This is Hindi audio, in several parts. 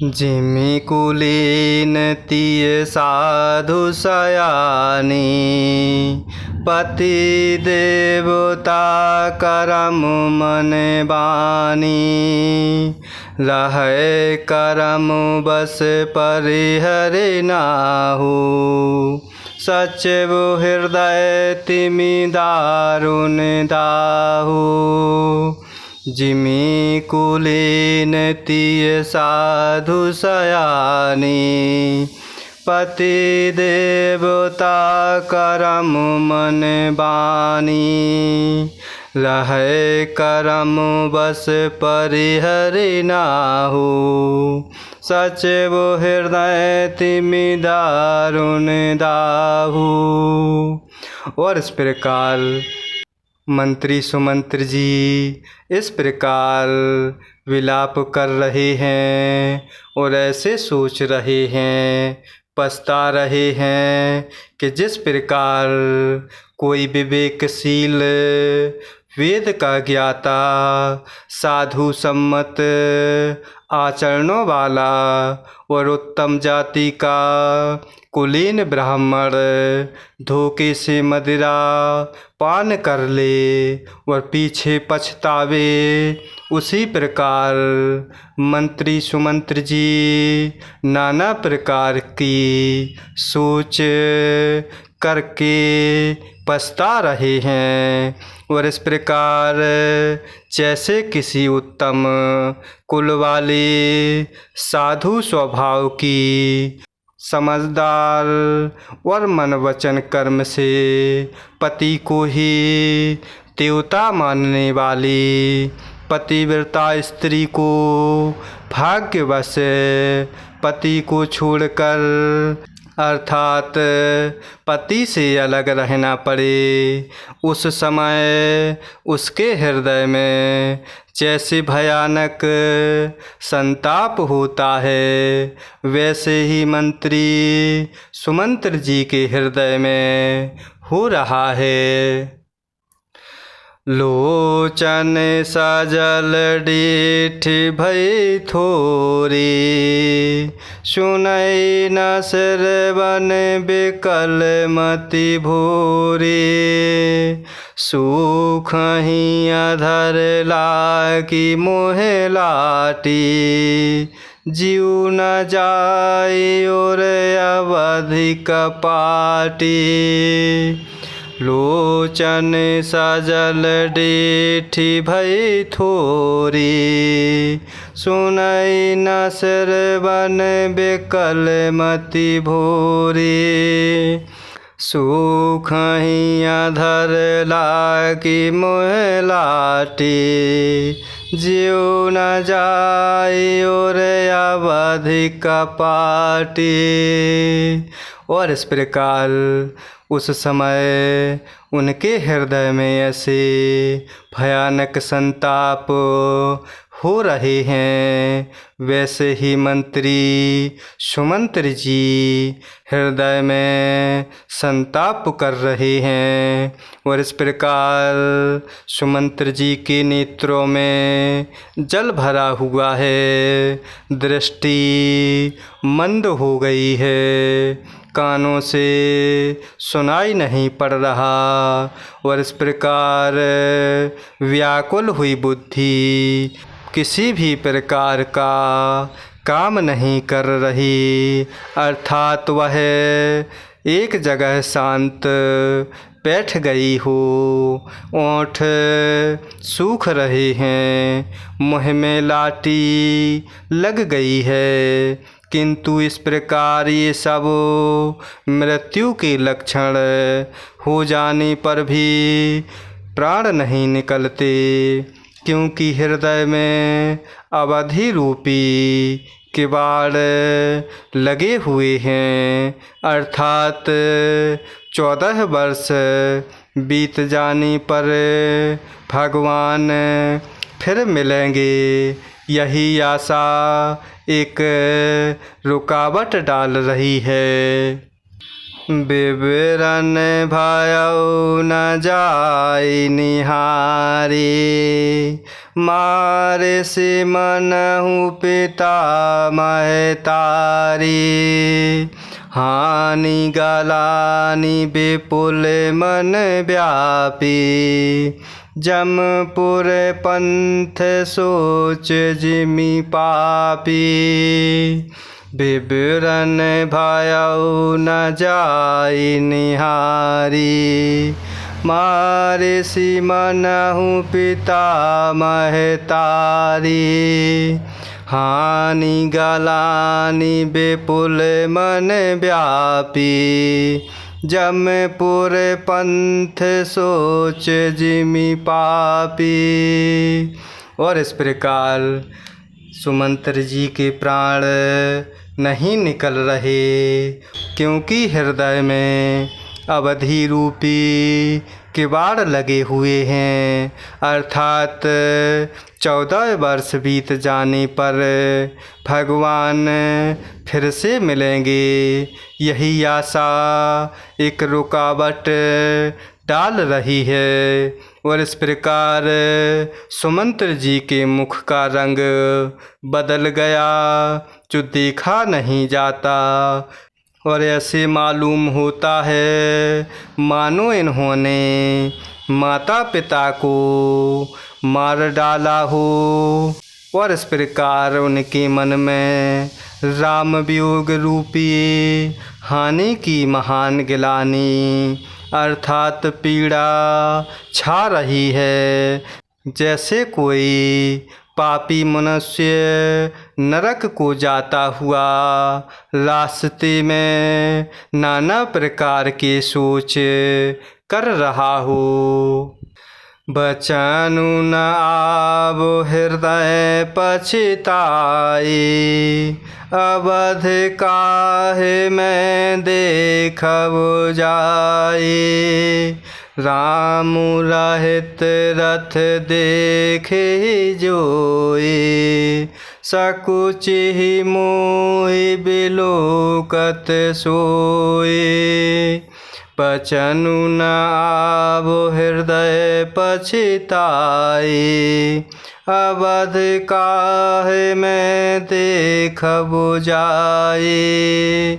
जिमि कुलीन तिय साधु सयानी, पति देवता करम मन बानी। रहै करम बस परिहरि नाहु, सचेव हृदय तिमि दारुण दाहु। जिमि कुलीन तिय साधु सयानी, पति देवता करम मन बानी। रहै करम बस परिहरि नाहु, सचेव हृदय तिमि दारुण दाहु। और इस प्रकार मंत्री सुमंत्र जी इस प्रकार विलाप कर रहे हैं और ऐसे सोच रहे हैं, पछता रहे हैं कि जिस प्रकार कोई विवेकशील वेद का ज्ञाता साधु सम्मत आचरणों वाला और उत्तम जाति का कुलीन ब्राह्मण धोखे से मदिरा पान कर ले और पीछे पछतावे, उसी प्रकार मंत्री सुमंत्र जी नाना प्रकार की सोच करके पछता रहे हैं। और इस प्रकार जैसे किसी उत्तम कुल वाले साधु स्वभाव की समझदार और मन वचन कर्म से पति को ही देवता मानने वाली पतिव्रता स्त्री को भाग्यवश पति को छोड़कर अर्थात पति से अलग रहना पड़े, उस समय उसके हृदय में जैसे भयानक संताप होता है, वैसे ही मंत्री सुमंत्र जी के हृदय में हो रहा है। लोचन सजल डीठ भई थोरी, सुनई न श्रवण बिकल मति भोरी। सुख ही अधर लागी मोहे लाटी, जीव न जाय और अवधि कपाटी। लोचन सजल डीठी भई थोरी, सुनई न श्रवण बिकल मति भोरी। सुख ही अधर लागी मोह लाटी, जीव न जाय और अवधि कपाटी। और इस प्रकार उस समय उनके हृदय में ऐसे भयानक संताप हो रहे हैं, वैसे ही मंत्री सुमंत्र जी हृदय में संताप कर रहे हैं। और इस प्रकार सुमंत्र जी के नेत्रों में जल भरा हुआ है, दृष्टि मंद हो गई है, कानों से सुनाई नहीं पड़ रहा। और इस प्रकार व्याकुल हुई बुद्धि किसी भी प्रकार का काम नहीं कर रही, अर्थात वह एक जगह शांत बैठ गई हो। ओंठ सूख रहे हैं, मुँह में लाठी लग गई है, किंतु इस प्रकार ये सब मृत्यु के लक्षण हो जाने पर भी प्राण नहीं निकलते, क्योंकि हृदय में अवधि रूपी किवाड़ लगे हुए हैं, अर्थात 14 वर्ष बीत जाने पर भगवान फिर मिलेंगे, यही आशा एक रुकावट डाल रही है। विवरण भयउ न जाय निहारी। मारिसि मनहु पिता महतारी। हानि गलानि विपुल मन व्यापी। जमपुर पंथ सोच जिमि पापी। विवरण भयउ न जाय निहारी। मारिसि मनहु पिता महतारी। हानि गलानि विपुल मन व्यापी। जमपुर पंथ सोच जिमि पापी। और इस प्रकार सुमंत्र जी के प्राण नहीं निकल रहे, क्योंकि हृदय में अवधि रूपी किवाड़ लगे हुए हैं। अर्थात 14 वर्ष बीत जाने पर भगवान फिर से मिलेंगे, यही आशा एक रुकावट डाल रही है। और इस प्रकार सुमंत्र जी के मुख का रंग बदल गया, जो देखा नहीं जाता। और ऐसे मालूम होता है मानो इन्होंने माता पिता को मार डाला हो। और इस प्रकार उनके मन में राम वियोग रूपी हानि की महान गिलानी अर्थात पीड़ा छा रही है। जैसे कोई पापी मनुष्य नरक को जाता हुआ रास्ते में नाना प्रकार के सोच कर रहा हो। बचनु न आवो हृदय पछिताई। अवध काहे मैं देखबो जाई। राम रहित रथ देखे जोई। सकुचि मोहि बिलोकत सोई। बचनु न आवो हृदय पछिताई। अवध काहे मैं देखबो जाई।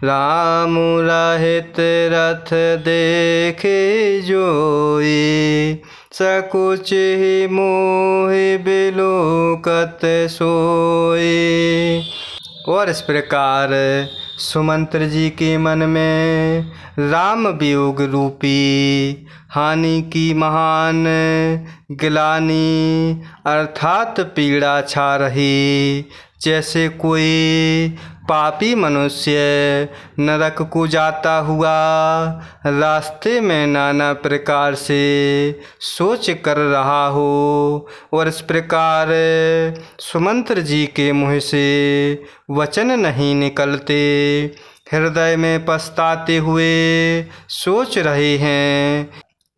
राम रहित रथ देखे जोई। सकुचि मोहि बिलोकत सोई। और इस प्रकार सुमंत्र जी के मन में राम वियोग रूपी हानि की महान गिलानी अर्थात पीड़ा छा रही। जैसे कोई पापी मनुष्य नरक को जाता हुआ रास्ते में नाना प्रकार से सोच कर रहा हो। और इस प्रकार सुमंत्र जी के मुँह से वचन नहीं निकलते, हृदय में पछताते हुए सोच रहे हैं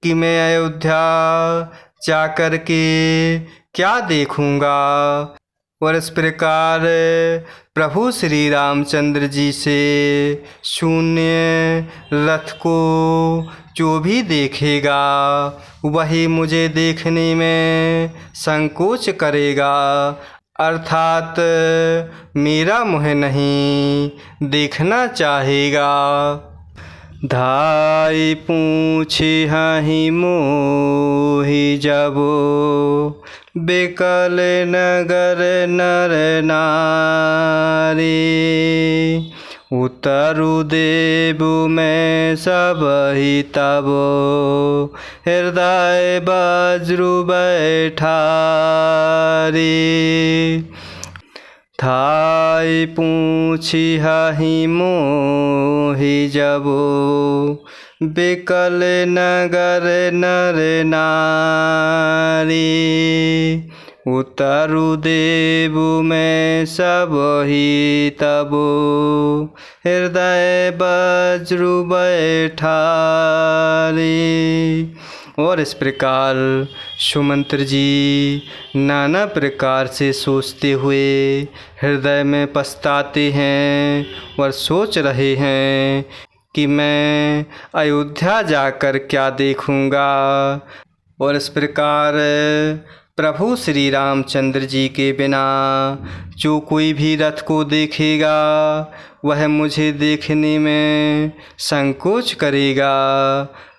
कि मैं अयोध्या जाकर के क्या देखूँगा। और इस प्रकार प्रभु श्री रामचंद्र जी से शून्य रथ को जो भी देखेगा वही मुझे देखने में संकोच करेगा, अर्थात मेरा मुँह नहीं देखना चाहेगा। धाई पूछे हहि मोहि जबो। बिकल नगर नर नारी। उतरु देबु मैं सबहि तबो। हृदय वज्रु बैठारी। थाई पूछी हहि मोहि जबो। बिकल नगर नर नारी। उतरु देबु मैं सबहि तबो। हृदय वज्रु बैठारी। और इस प्रकार सुमंत्र जी नाना प्रकार से सोचते हुए हृदय में पछताते हैं और सोच रहे हैं कि मैं अयोध्या जाकर क्या देखूँगा। और इस प्रकार प्रभु श्री रामचंद्र जी के बिना जो कोई भी रथ को देखेगा वह मुझे देखने में संकोच करेगा,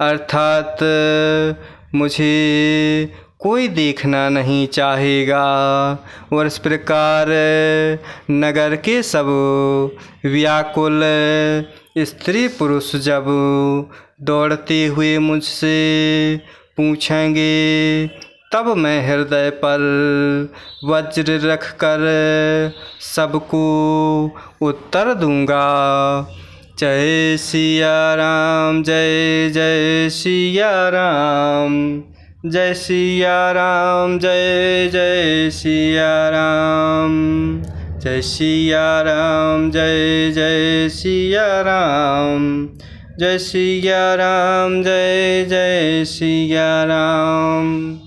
अर्थात मुझे कोई देखना नहीं चाहेगा। और इस प्रकार नगर के सब व्याकुल स्त्री पुरुष जब दौड़ते हुए मुझसे पूछेंगे तब मैं हृदय पर वज्र रख कर सबको उत्तर दूंगा। जय सिया राम, जय जय सिया राम, जय सिया राम, जय जय सिया राम, जय सिया राम, जय जय सिया राम, जय सिया राम, जय जय सिया राम।